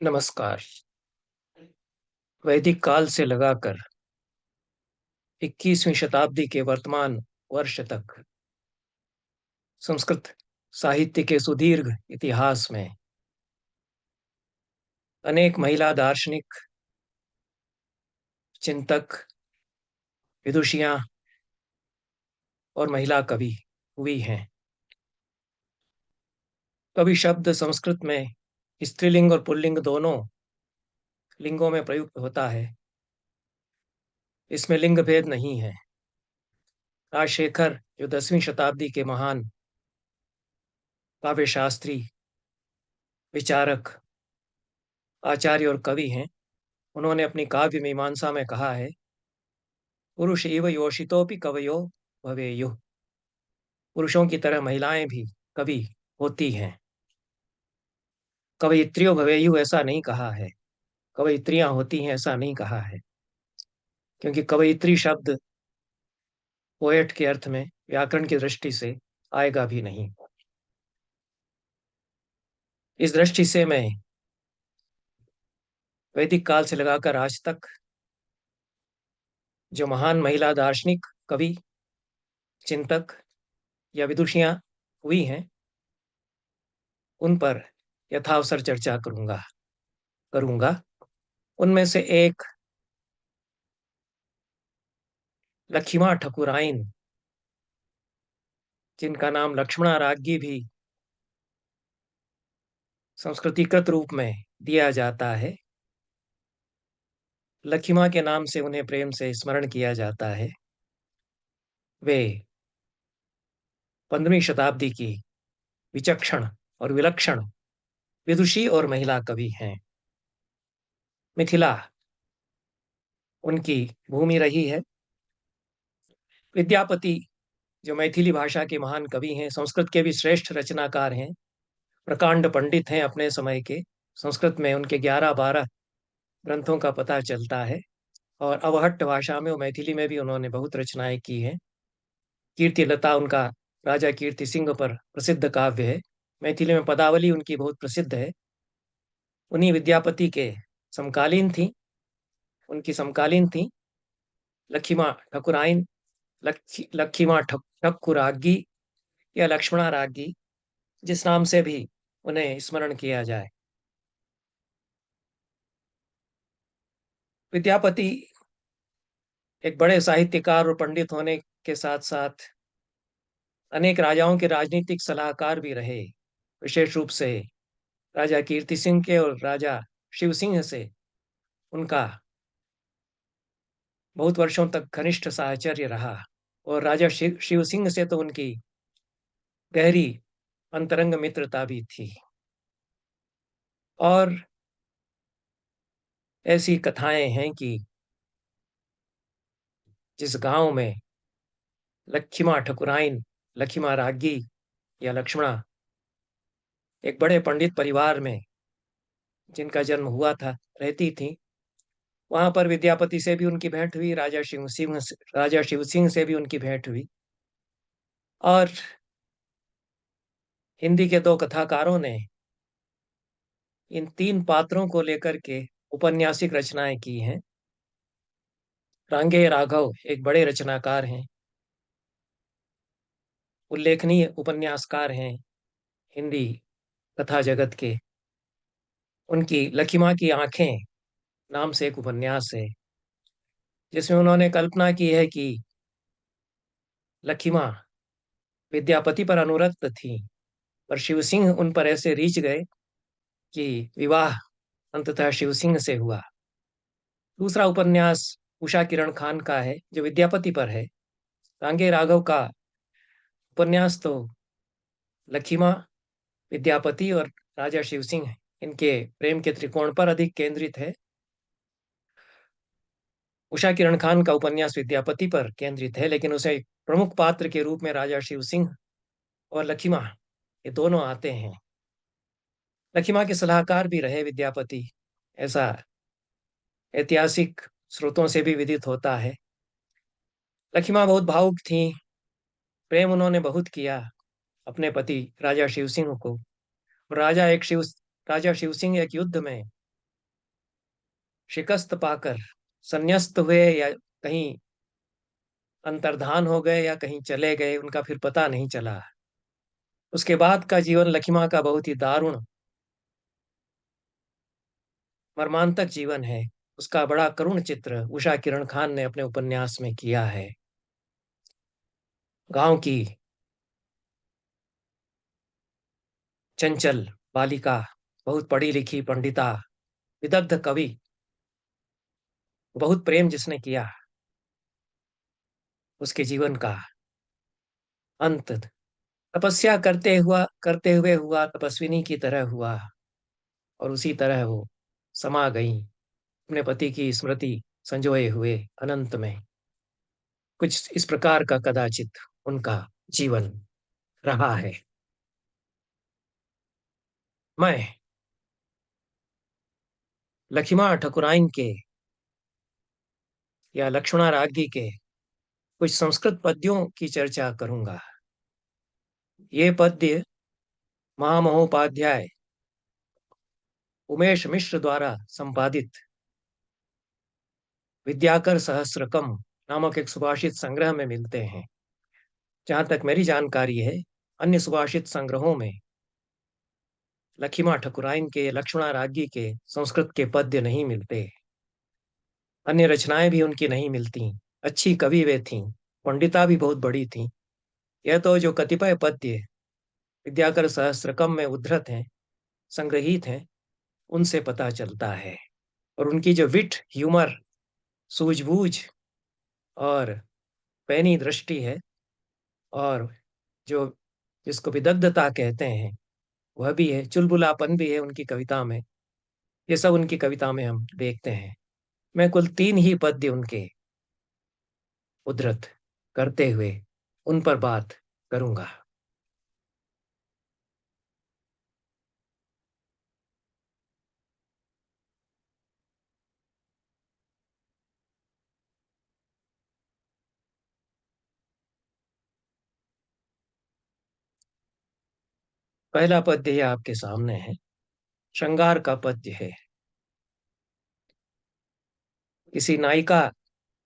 नमस्कार। वैदिक काल से लगाकर 21वीं शताब्दी के वर्तमान वर्ष तक संस्कृत साहित्य के सुदीर्घ इतिहास में अनेक महिला दार्शनिक, चिंतक, विदुषियां और महिला कवि हुई हैं। कवि शब्द संस्कृत में स्त्रीलिंग और पुल्लिंग दोनों लिंगों में प्रयुक्त होता है। इसमें लिंग भेद नहीं है। राजशेखर जो 10वीं शताब्दी के महान काव्य शास्त्री, विचारक, आचार्य और कवि हैं, उन्होंने अपनी काव्य मीमांसा में कहा है, पुरुष इव योषितोपि कवयो भवेयुः। पुरुषों की तरह महिलाएं भी कवि होती हैं। कवयित्रियो भवेयुः ऐसा नहीं कहा है, कवयित्रियां होती हैं ऐसा नहीं कहा है, क्योंकि कवयित्री शब्द पोएट के अर्थ में व्याकरण की दृष्टि से आएगा भी नहीं। इस दृष्टि से मैं वैदिक काल से लगाकर आज तक जो महान महिला दार्शनिक, कवि, चिंतक या विदुषियां हुई हैं, उन पर यथावसर चर्चा करूंगा। उनमें से एक लक्ष्मा ठकुराइन, जिनका नाम लक्ष्मणा राज्ञी भी संस्कृतिकृत रूप में दिया जाता है। लक्ष्मा के नाम से उन्हें प्रेम से स्मरण किया जाता है। वे 15वीं शताब्दी की विचक्षण और विलक्षण विदुषी और महिला कवि हैं। मिथिला उनकी भूमि रही है। विद्यापति जो मैथिली भाषा के महान कवि हैं, संस्कृत के भी श्रेष्ठ रचनाकार हैं, प्रकांड पंडित हैं अपने समय के। संस्कृत में उनके 11-12 ग्रंथों का पता चलता है और अवहट्ट भाषा में और मैथिली में भी उन्होंने बहुत रचनाएं की हैं। कीर्ति लता उनका राजा कीर्ति सिंह पर प्रसिद्ध काव्य है। मैथिली में पदावली उनकी बहुत प्रसिद्ध है। उन्हीं विद्यापति के समकालीन थी, उनकी समकालीन थी लक्ष्मा ठकुराइन, लक्ष्मा ठकुराग्गी या लक्ष्मणा राज्ञी, जिस नाम से भी उन्हें स्मरण किया जाए। विद्यापति एक बड़े साहित्यकार और पंडित होने के साथ साथ अनेक राजाओं के राजनीतिक सलाहकार भी रहे। विशेष रूप से राजा कीर्ति सिंह के और राजा शिव सिंह से उनका बहुत वर्षों तक घनिष्ठ साहचर्य रहा और राजा शिव सिंह से तो उनकी गहरी अंतरंग मित्रता भी थी। और ऐसी कथाएं हैं कि जिस गांव में लक्ष्मा ठकुराइन, लक्ष्मा राज्ञी या लक्ष्मणा एक बड़े पंडित परिवार में जिनका जन्म हुआ था रहती थी, वहां पर विद्यापति से भी उनकी भेंट हुई, राजा शिव सिंह से भी उनकी भेंट हुई। और हिंदी के दो कथाकारों ने इन तीन पात्रों को लेकर के औपन्यासिक रचनाएं की हैं। रांगे राघव एक बड़े रचनाकार हैं, उल्लेखनीय उपन्यासकार हैं हिंदी कथा जगत के। उनकी लकीमा की आंखें नाम से एक उपन्यास है, जिसमें उन्होंने कल्पना की है कि लकीमा विद्यापति पर अनुरक्त थी, पर शिव सिंह उन पर ऐसे रीझ गए कि विवाह अंततः शिव सिंह से हुआ। दूसरा उपन्यास उषा किरण खान का है, जो विद्यापति पर है। रांगे राघव का उपन्यास तो लखीमा, विद्यापति और राजा शिव सिंह इनके प्रेम के त्रिकोण पर अधिक केंद्रित है। उषा किरण खान का उपन्यास विद्यापति पर केंद्रित है, लेकिन उसे एक प्रमुख पात्र के रूप में राजा शिव सिंह और लखीमा ये दोनों आते हैं। लखीमा के सलाहकार भी रहे विद्यापति, ऐसा ऐतिहासिक स्रोतों से भी विदित होता है। लखीमा बहुत भावुक थी। प्रेम उन्होंने बहुत किया अपने पति राजा शिव सिंह को। राजा शिव सिंह एक युद्ध में शिकस्त पाकर संन्यस्त हुए या कहीं अंतर्धान हो गए या कहीं चले गए, उनका फिर पता नहीं चला। उसके बाद का जीवन लखिमा का बहुत ही दारुण, मर्मांतक जीवन है। उसका बड़ा करुण चित्र उषा किरण खान ने अपने उपन्यास में किया है। गांव की चंचल बालिका, बहुत पढ़ी लिखी पंडिता, विदग्ध कवि, बहुत प्रेम जिसने किया, उसके जीवन का अंत तपस्या करते हुए हुआ, तपस्विनी की तरह हुआ, और उसी तरह वो समा गई अपने पति की स्मृति संजोए हुए अनंत में। कुछ इस प्रकार का कदाचित उनका जीवन रहा है। मैं लखिमा ठकुराइन के या लक्ष्मणा राज्ञी के कुछ संस्कृत पद्यों की चर्चा करूंगा। ये पद्य महामहोपाध्याय उमेश मिश्र द्वारा संपादित विद्याकर सहस्त्रकम नामक एक सुभाषित संग्रह में मिलते हैं। जहां तक मेरी जानकारी है, अन्य सुभाषित संग्रहों में लखिमा ठकुराइन के, लक्ष्मणा राज्ञी के संस्कृत के पद्य नहीं मिलते। अन्य रचनाएं भी उनकी नहीं मिलती। अच्छी कवि वे थीं, पंडिता भी बहुत बड़ी थीं। यह तो जो कतिपय पद्य विद्याकर सहस्त्रकम में उद्धृत हैं, संग्रहित हैं, उनसे पता चलता है। और उनकी जो विट, ह्यूमर, सूझबूझ और पैनी दृष्टि है, और जो जिसको विदग्धता कहते हैं, वह भी है, चुलबुलापन भी है उनकी कविता में। ये सब उनकी कविता में हम देखते हैं। मैं कुल तीन ही पद्य उनके उद्धृत करते हुए उन पर बात करूंगा। पहला पद्य ये आपके सामने है। श्रृंगार का पद्य है। किसी नायिका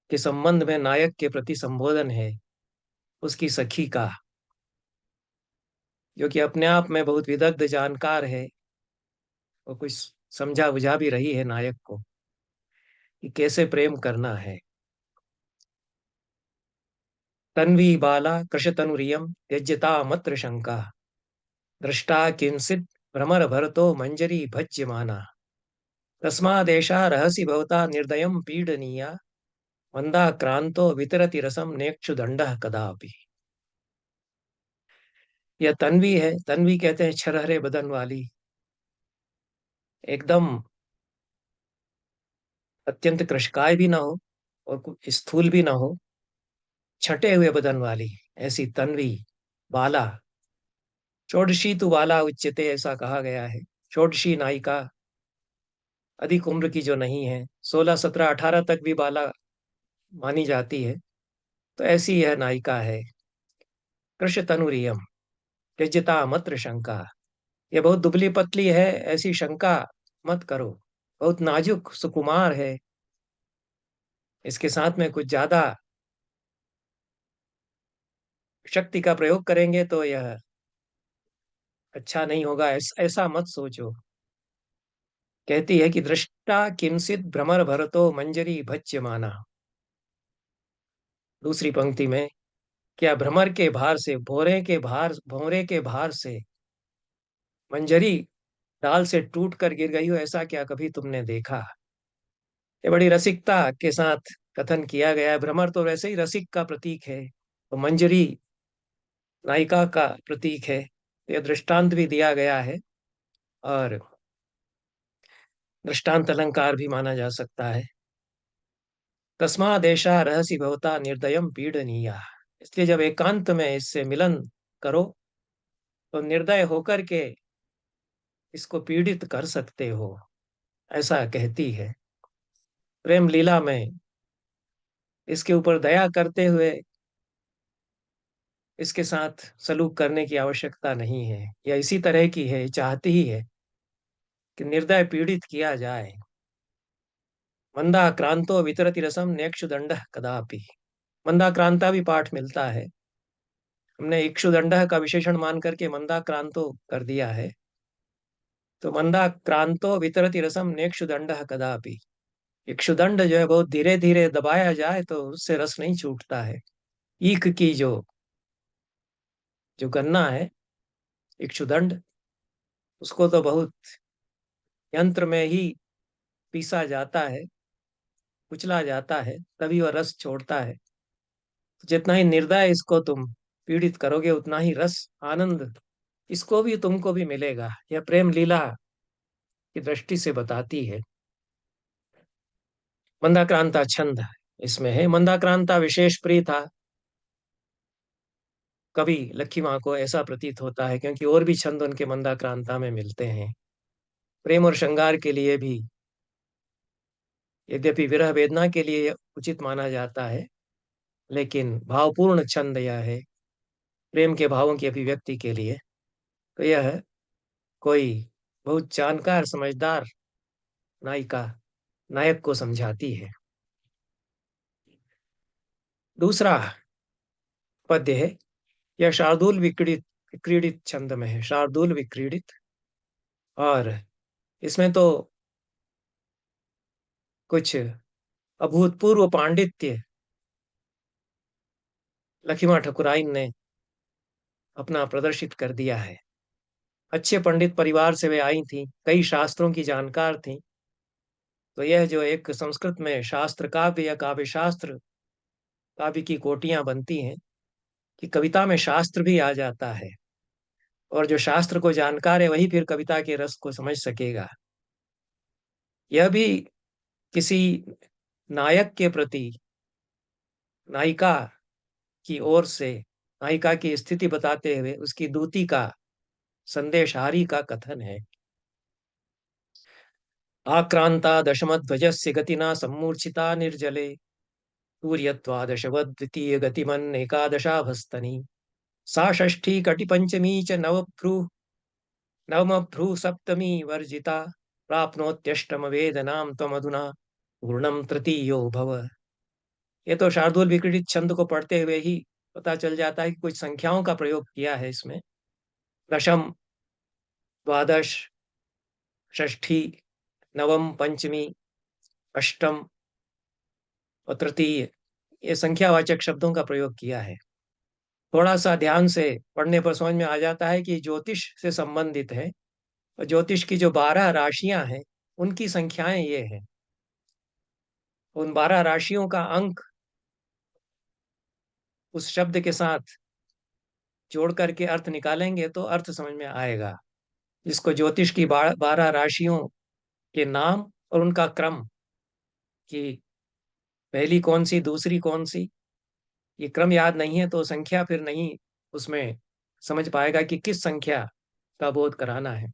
के संबंध में नायक के प्रति संबोधन है, उसकी सखी का, जो कि अपने आप में बहुत विदग्ध जानकार है। वो कुछ समझा बुझा भी रही है नायक को कि कैसे प्रेम करना है। तन्वी बाला कृशतनुरियम त्यज्यता मत्र शंका, दृष्टा किंचित भ्रमर भरतो मंजरी भज्यमाना, तस्मादेशा रहसि भवता निर्दयं पीडनीया, मंदाक्रांतो वितरति रसम नेक्षु दंडः कदापि। यह तन्वी है। तन्वी कहते हैं छरहरे बदन वाली, एकदम अत्यंत कृशकाय भी ना हो और कुछ स्थूल भी ना हो, छटे हुए बदन वाली ऐसी तन्वी बाला। षोडशी तु बाला उच्यते, ऐसा कहा गया है। षोडशी नायिका, अधिक उम्र की जो नहीं है, 16 17 18 तक भी बाला मानी जाती है, तो ऐसी यह नायिका है। कृश तनुरियम त्यज्यता मत्र शंका, ये बहुत दुबली पतली है, ऐसी शंका मत करो। बहुत नाजुक सुकुमार है, इसके साथ में कुछ ज्यादा शक्ति का प्रयोग करेंगे तो यह अच्छा नहीं होगा, ऐसा मत सोचो। कहती है कि दृष्टा किंचित भ्रमर भरतो मंजरी भज्यमाना। दूसरी पंक्ति में, क्या भ्रमर के भार से, भौरे के भार से मंजरी डाल से टूट कर गिर गई हो, ऐसा क्या कभी तुमने देखा। ये बड़ी रसिकता के साथ कथन किया गया है। भ्रमर तो वैसे ही रसिक का प्रतीक है, तो मंजरी नायिका का प्रतीक है। यह दृष्टांत भी दिया गया है, और दृष्टांत अलंकार भी माना जा सकता है। तस्मादेशा रहसि भवता निर्दयम पीडनीया, इसलिए जब एकांत में इससे मिलन करो तो निर्दय होकर के इसको पीड़ित कर सकते हो, ऐसा कहती है। प्रेम लीला में इसके ऊपर दया करते हुए इसके साथ सलूक करने की आवश्यकता नहीं है, या इसी तरह की है, चाहती ही है कि निर्दय पीड़ित किया जाए। मंदाक्रांतो वितरति रसम नेक्षुदंड कदापि। मंदाक्रांता भी पाठ मिलता है, हमने इक्षुदंड का विशेषण मान करके मंदाक्रांतो कर दिया है। तो मंदाक्रांतो वितरति रसम नेक्षुदंड कदापि। इक्षुदंड जो है बहुत धीरे धीरे दबाया जाए तो उससे रस नहीं छूटता है। ईख की जो जो गन्ना है, इक्षुदंड, उसको तो बहुत यंत्र में ही पीसा जाता है, कुचला जाता है, तभी वह रस छोड़ता है। तो जितना ही निर्दय इसको तुम पीड़ित करोगे उतना ही रस, आनंद इसको भी तुमको भी मिलेगा। यह प्रेम लीला की दृष्टि से बताती है। मंदाक्रांता छंद इसमें है। मंदाक्रांता विशेष प्रिय था कवि लक्की माँ को, ऐसा प्रतीत होता है, क्योंकि और भी छंद उनके मंदाक्रांता में मिलते हैं। प्रेम और श्रृंगार के लिए भी, यद्यपि विरह वेदना के लिए यह उचित माना जाता है, लेकिन भावपूर्ण छंद यह है, प्रेम के भावों की अभिव्यक्ति के लिए। तो यह कोई बहुत जानकार समझदार नायिका नायक को समझाती है। दूसरा पद्य है, यह शार्दूल विक्रीडित विक्रीडित छंद में है, शार्दूल विक्रीडित। और इसमें तो कुछ अभूतपूर्व पांडित्य लखीमा ठकुराइन ने अपना प्रदर्शित कर दिया है। अच्छे पंडित परिवार से वे आई थी, कई शास्त्रों की जानकार थी। तो यह जो एक संस्कृत में शास्त्र काव्य या काव्य शास्त्र काव्य की कोटियां बनती हैं, कि कविता में शास्त्र भी आ जाता है, और जो शास्त्र को जानकार है वही फिर कविता के रस को समझ सकेगा। यह भी किसी नायक के प्रति नायिका की ओर से नायिका की स्थिति बताते हुए उसकी दूती का संदेशहारी का कथन है। आक्रांता दशमध्वजस्य गतिना सम्मूर्छिता निर्जले सूर्यत्वादशवद्वितीय गतिमन् एकादशाभस्तनी सा षष्ठी कटिपञ्चमी च नवमभ्रू सप्तमी वर्जिता प्राप्नोत्यष्टम वेदनां त्वमधुना पूर्णम तृतीयो भव। ये तो शार्दुल विक्रीडित छंद को पढ़ते हुए ही पता चल जाता है कि कुछ संख्याओं का प्रयोग किया है इसमें। दशम, द्वादश, षष्ठी, नवम, पंचमी, अष्टम और तृतीय, ये संख्यावाचक शब्दों का प्रयोग किया है। थोड़ा सा ध्यान से पढ़ने पर समझ में आ जाता है कि ज्योतिष से संबंधित है, और ज्योतिष की जो 12 राशियां हैं उनकी संख्याएं ये हैं। उन 12 राशियों का अंक उस शब्द के साथ जोड़ करके अर्थ निकालेंगे तो अर्थ समझ में आएगा। जिसको ज्योतिष की 12 राशियों के नाम और उनका क्रम, कि पहली कौन सी दूसरी कौन सी, ये क्रम याद नहीं है तो संख्या फिर नहीं उसमें समझ पाएगा कि किस संख्या का बोध कराना है।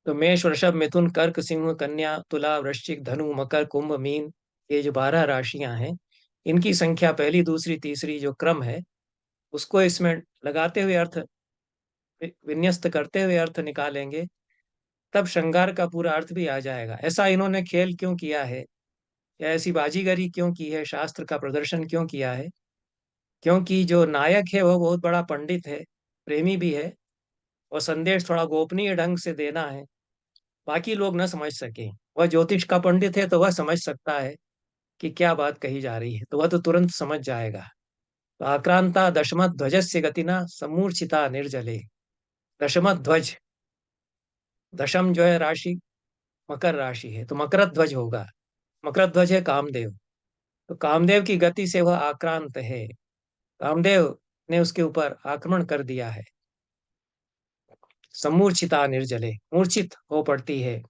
तो मेष, वृषभ, मिथुन, कर्क, सिंह, कन्या, तुला, वृश्चिक, धनु, मकर, कुंभ, मीन, ये जो 12 राशियां हैं, इनकी संख्या पहली दूसरी तीसरी जो क्रम है उसको इसमें लगाते हुए अर्थ विन्यस्त करते हुए अर्थ निकालेंगे, तब श्रृंगार का पूरा अर्थ भी आ जाएगा। ऐसा इन्होंने खेल क्यों किया है, या ऐसी बाजीगरी क्यों की है, शास्त्र का प्रदर्शन क्यों किया है? क्योंकि जो नायक है वह बहुत बड़ा पंडित है, प्रेमी भी है, और संदेश थोड़ा गोपनीय ढंग से देना है, बाकी लोग न समझ सके। वह ज्योतिष का पंडित है तो वह समझ सकता है कि क्या बात कही जा रही है, तो वह तो तुरंत समझ जाएगा। तो आक्रांता दशम ध्वजस्य गतिना सम्मूर्छिता निर्जले। दशम ध्वज, दशम जो है राशि मकर राशि है, तो मकर ध्वज होगा। मकर ध्वज है कामदेव, तो कामदेव की गति से वह आक्रांत है, कामदेव ने उसके ऊपर आक्रमण कर दिया है। सम्मूर्छिता निर्जले, मूर्छित हो पड़ती है,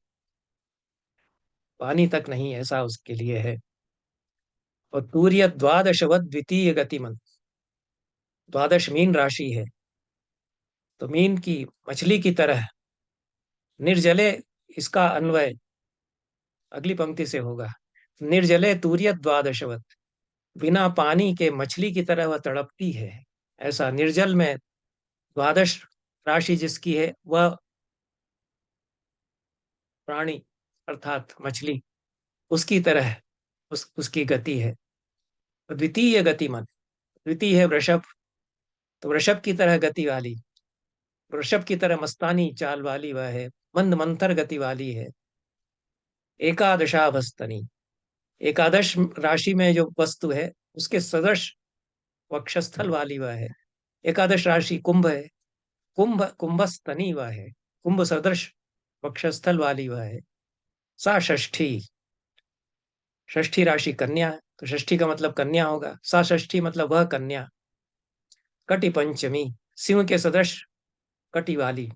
पानी तक नहीं, ऐसा उसके लिए है। और तूर्य द्वादशवत द्वितीय गतिमन, द्वादश मीन राशि है, तो मीन की मछली की तरह निर्जले, इसका अन्वय अगली पंक्ति से होगा। निर्जले तूर्य द्वादशवत, बिना पानी के मछली की तरह वह तड़पती है। ऐसा निर्जल में द्वादश राशि जिसकी है वह प्राणी अर्थात मछली उसकी तरह उसकी गति है। द्वितीय गतिमान, द्वितीय है वृषभ, तो वृषभ की तरह गति वाली, वृषभ की तरह मस्तानी चाल वाली वह है, मंद मंथर गति वाली है। एकादशाभस्तनी, एकादश राशि में जो वस्तु है उसके सदृश वक्षस्थल वाली वह है। एकादश राशि कुंभ है, कुंभस्तनी वह है, कुंभ सदृश वक्षस्थल वाली वह है। सा षष्ठी, षष्ठी राशि कन्या, तो षष्ठी का मतलब कन्या होगा, सा षष्ठी मतलब वह कन्या। कटि पंचमी, सिंह के सदृश कटी वाली,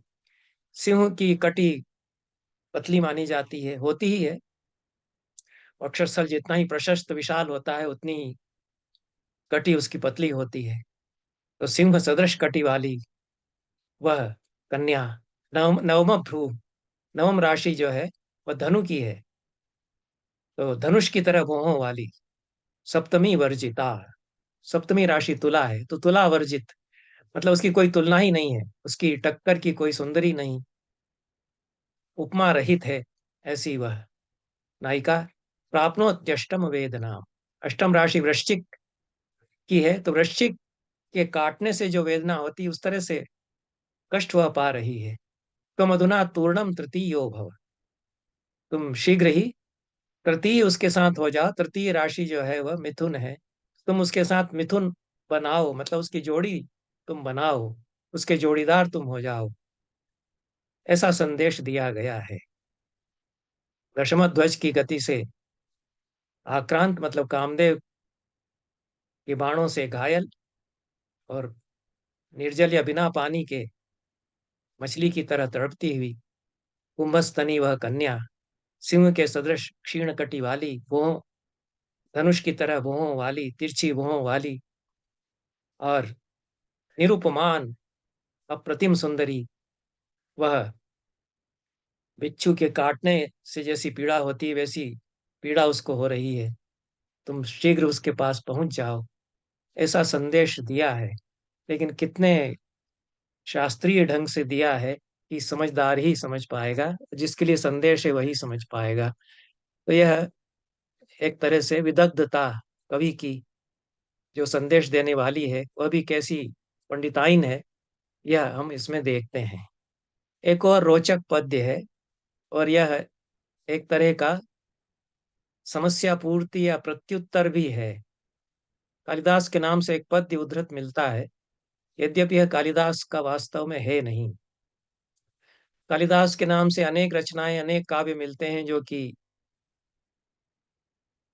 सिंह की कटी पतली मानी जाती है, होती ही है। वक्षस्थल जितना ही प्रशस्त विशाल होता है उतनी ही कटी उसकी पतली होती है। तो सिंह सदृश कटी वाली वह कन्या। नवम भ्रू, नवम राशि जो है वह धनु की है, तो धनुष की तरह भौहों वाली। सप्तमी वर्जिता, सप्तमी राशि तुला है, तो तुला वर्जित मतलब उसकी कोई तुलना ही नहीं है, उसकी टक्कर की कोई सुंदरी नहीं, उपमा रहित है ऐसी वह नायिका। प्राप्नोत्यष्टम वेदना, अष्टम राशि वृश्चिक की है, तो वृश्चिक के काटने से जो वेदना होती है उस तरह से कष्ट वह पा रही है। तुम अधुना तूर्णम तृतीयो भव, तुम शीघ्र ही तृतीय उसके साथ हो जाओ। तृतीय राशि जो है वह मिथुन है, तुम उसके साथ मिथुन बनाओ, मतलब उसकी जोड़ी तुम बनाओ, उसके जोड़ीदार तुम हो जाओ, ऐसा संदेश दिया गया है। दशम ध्वज की गति से आक्रांत मतलब कामदेव के बाणों से घायल, और निर्जल या बिना पानी के मछली की तरह तड़पती हुई कुंभस्तनी वह कन्या, सिंह के सदृश क्षीण कटी वाली, भुहों धनुष की तरह भुहों वाली, तिरछी भुहों वाली, और निरुपमान अप्रतिम सुंदरी वह। बिच्छू के काटने से जैसी पीड़ा होती है वैसी पीड़ा उसको हो रही है, तुम शीघ्र उसके पास पहुंच जाओ, ऐसा संदेश दिया है। लेकिन कितने शास्त्रीय ढंग से दिया है कि समझदार ही समझ पाएगा, जिसके लिए संदेश है वही समझ पाएगा। तो यह एक तरह से विदग्धता कवि की, जो संदेश देने वाली है वह भी कैसी पंडिताइन है, यह हम इसमें देखते हैं। एक और रोचक पद्य है, और यह एक तरह का समस्या पूर्ति या प्रत्युत्तर भी है। कालिदास के नाम से एक पद्य उद्धृत मिलता है, यद्यपि यह कालिदास का वास्तव में है नहीं। कालिदास के नाम से अनेक रचनाएं, अनेक काव्य मिलते हैं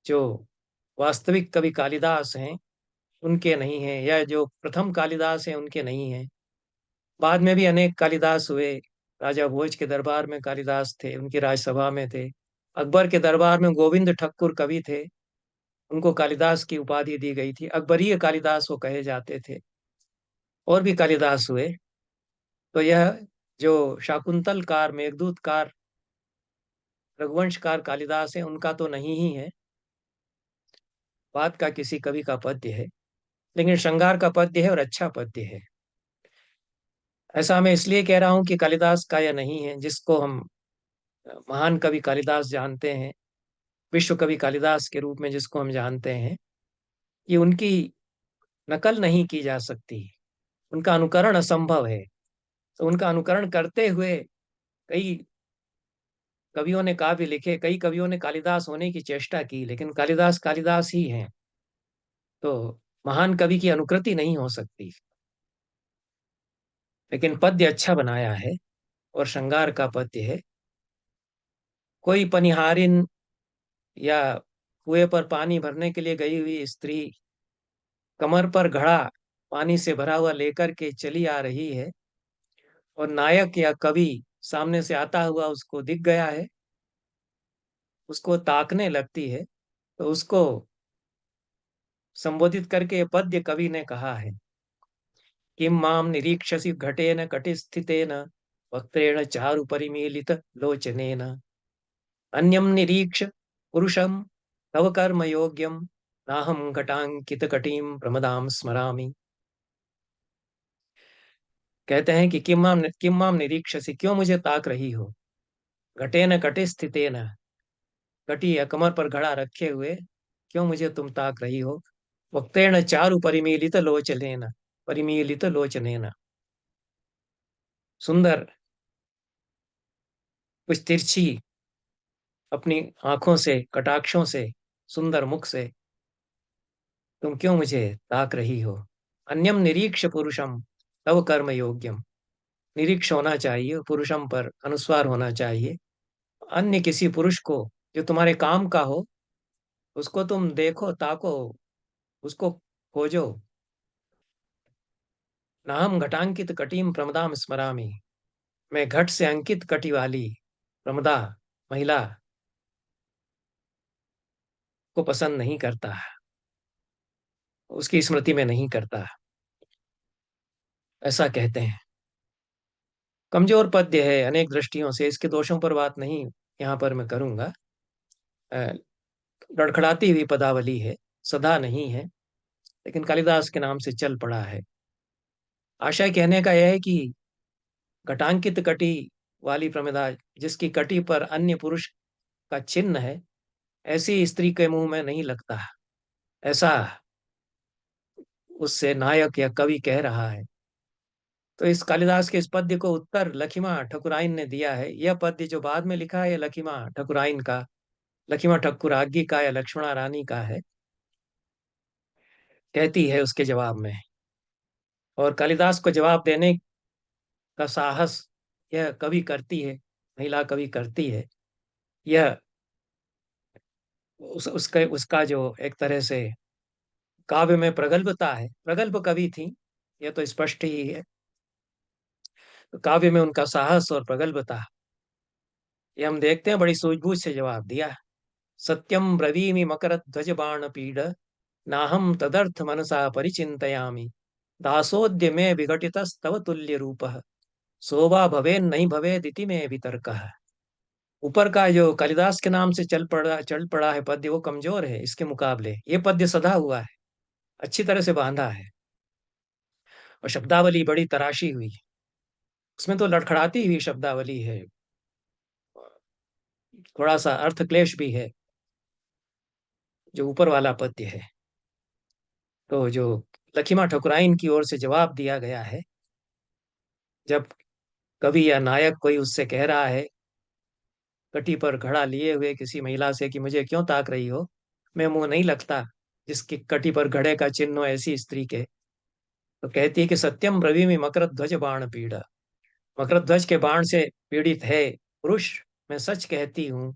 जो वास्तविक कवि कालिदास हैं उनके नहीं हैं, या जो प्रथम कालिदास हैं उनके नहीं हैं। बाद में भी अनेक कालिदास हुए। राजा भोज के दरबार में कालिदास थे, उनकी राजसभा में थे। अकबर के दरबार में गोविंद ठक्कुर कवि थे, उनको कालिदास की उपाधि दी गई थी, अकबरीय कालिदास वो कहे जाते थे। और भी कालिदास हुए। तो यह जो शाकुंतलकार, मेघदूतकार, रघुवंशकार कालिदास है उनका तो नहीं ही है, बाद का किसी कवि का पद्य है, लेकिन श्रृंगार का पद्य है और अच्छा पद्य है। ऐसा मैं इसलिए कह रहा हूं कि कालिदास का यह नहीं है, जिसको हम महान कवि कालिदास जानते हैं, विश्व कवि कालिदास के रूप में जिसको हम जानते हैं, कि उनकी नकल नहीं की जा सकती, उनका अनुकरण असंभव है। तो उनका अनुकरण करते हुए कई कवियों ने काव्य लिखे, कई कवियों ने कालिदास होने की चेष्टा की, लेकिन कालिदास कालिदास ही हैं। तो महान कवि की अनुकृति नहीं हो सकती। लेकिन पद्य अच्छा बनाया है, और श्रृंगार का पद्य है। कोई पनिहारिन या कुएं पर पानी भरने के लिए गई हुई स्त्री कमर पर घड़ा पानी से भरा हुआ लेकर के चली आ रही है, और नायक या कवि सामने से आता हुआ उसको दिख गया है, उसको ताकने लगती है। तो उसको संबोधित करके ये पद्य कवि ने कहा है, किम माम निरीक्षसि घटेन कटिस्थितेन वक्त्रेण चारु परिमीलित लोचनेन अन्यम निरीक्ष पुरुषम तव कर्म योग्यम नाहम घटांकित कटिम प्रमदाम स्मरामि। कहते हैं कि किम माम निरीक्षसि, क्यों मुझे ताक रही हो, घटेन कटे स्थितेन, कटी या कमर पर घड़ा रखे हुए क्यों मुझे तुम ताक रही हो? वक्तेन चारु परिमीलित लोचनेन, परिमीलित लोचनेन। सुंदर, कुछ तिरछी अपनी आंखों से, कटाक्षों से, सुंदर मुख से तुम क्यों मुझे ताक रही हो? अन्यम निरीक्ष पुरुषम तव कर्म योग्यम। निरीक्ष होना चाहिए, पुरुषम पर अनुस्वार होना चाहिए। अन्य किसी पुरुष को जो तुम्हारे काम का हो, उसको तुम देखो, ताको, उसको खोजो। नाहम घटांकित कटीम प्रमदाम स्मरामि। मैं घट से अंकित कटी वाली प्रमदा महिला को पसंद नहीं करता, उसकी स्मृति में नहीं करता, ऐसा कहते हैं। कमजोर पद्य है अनेक दृष्टियों से, इसके दोषों पर बात नहीं यहाँ पर मैं करूंगा। अ, लड़खड़ाती हुई पदावली है, सदा नहीं है, लेकिन कालिदास के नाम से चल पड़ा है। आशय कहने का यह है कि घटांकित कटी वाली प्रमिदा, जिसकी कटी पर अन्य पुरुष का चिन्ह है, ऐसी स्त्री के मुंह में नहीं लगता, ऐसा उससे नायक या कवि कह रहा है। तो इस कालिदास के इस पद्य को उत्तर लखीमा ठकुराइन ने दिया है। यह पद्य जो बाद में लिखा है, यह लखीमा ठकुराइन का, लखीमा ठकुरागी का या लक्ष्मणा रानी का है, कहती है उसके जवाब में। और कालिदास को जवाब देने का साहस यह कवि करती है, महिला कवि करती है। यह उसके उसका जो एक तरह से काव्य में प्रगल्भता है, प्रगल्भ कवि थी, यह तो स्पष्ट ही है। तो काव्य में उनका साहस और प्रगल्भता, ये हम देखते हैं, बड़ी सूझबूझ से जवाब दिया। सत्यम ब्रवीमि मकर ध्वज बाण पीड, नाहम तदर्थ मनसा परिचिंतयामि। दासोद्य में विघटितस्तव तुल्य रूप, शोभा भवेन नहीं भवेदिति में वितर्कः। ऊपर का जो कालिदास के नाम से चल पड़ा है पद्य, वो कमजोर है इसके मुकाबले। ये पद्य सधा हुआ है, अच्छी तरह से बांधा है, और शब्दावली बड़ी तराशी हुई। उसमें तो लड़खड़ाती हुई शब्दावली है, थोड़ा सा अर्थ क्लेश भी है जो ऊपर वाला पद्य है। तो जो लखीमा ठकुराइन की ओर से जवाब दिया गया है, जब कवि या नायक कोई उससे कह रहा है, कटी पर घड़ा लिए हुए किसी महिला से, कि मुझे क्यों ताक रही हो, मैं मुंह नहीं लगता जिसकी कटी पर घड़े का चिन्ह हो ऐसी स्त्री के। तो कहती है कि सत्यम ब्रवीमि मकर ध्वज बाण पीड़ा। मकर ध्वज के बाण से पीड़ित है पुरुष, मैं सच कहती हूँ।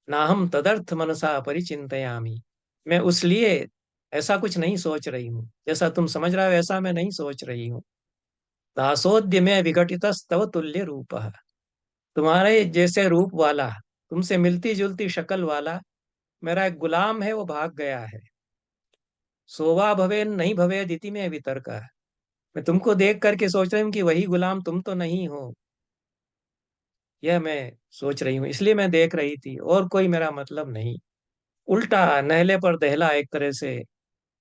नाहम तदर्थ मनसा परिचिंतयामि। मैं उस लिए ऐसा कुछ नहीं सोच रही हूँ, जैसा तुम समझ रहा हो ऐसा मैं नहीं सोच रही हूँ। दासोद्य में विघटित स्तव तुल्य रूप, तुम्हारे जैसे रूप वाला, तुमसे मिलती जुलती शक्ल वाला मेरा एक गुलाम है, वो भाग गया है। सोवा भवे नहीं भवे दिति में वितर्क, मैं तुमको देख करके सोच रही हूँ कि वही गुलाम तुम तो नहीं हो, यह मैं सोच रही हूँ, इसलिए मैं देख रही थी, और कोई मेरा मतलब नहीं। उल्टा नहले पर दहला एक तरह से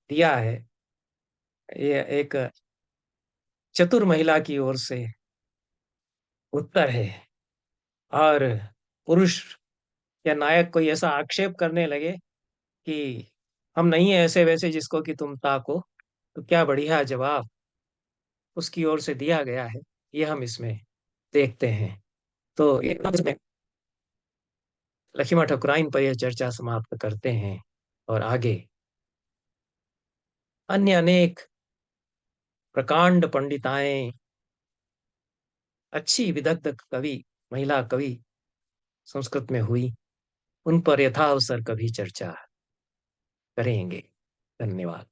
दिया है, ये एक चतुर महिला की ओर से उत्तर है। और पुरुष या नायक कोई ऐसा आक्षेप करने लगे कि हम नहीं है ऐसे वैसे जिसको कि तुम ताको, तो क्या बढ़िया जवाब उसकी ओर से दिया गया है, ये हम इसमें देखते हैं। तो इसमें लक्ष्मण ठकुराइन पर यह चर्चा समाप्त करते हैं, और आगे अन्य अनेक प्रकांड पंडिताएं, अच्छी विदग्ध कवि, महिला कवि संस्कृत में हुई, उन पर यथावसर कभी चर्चा करेंगे। धन्यवाद।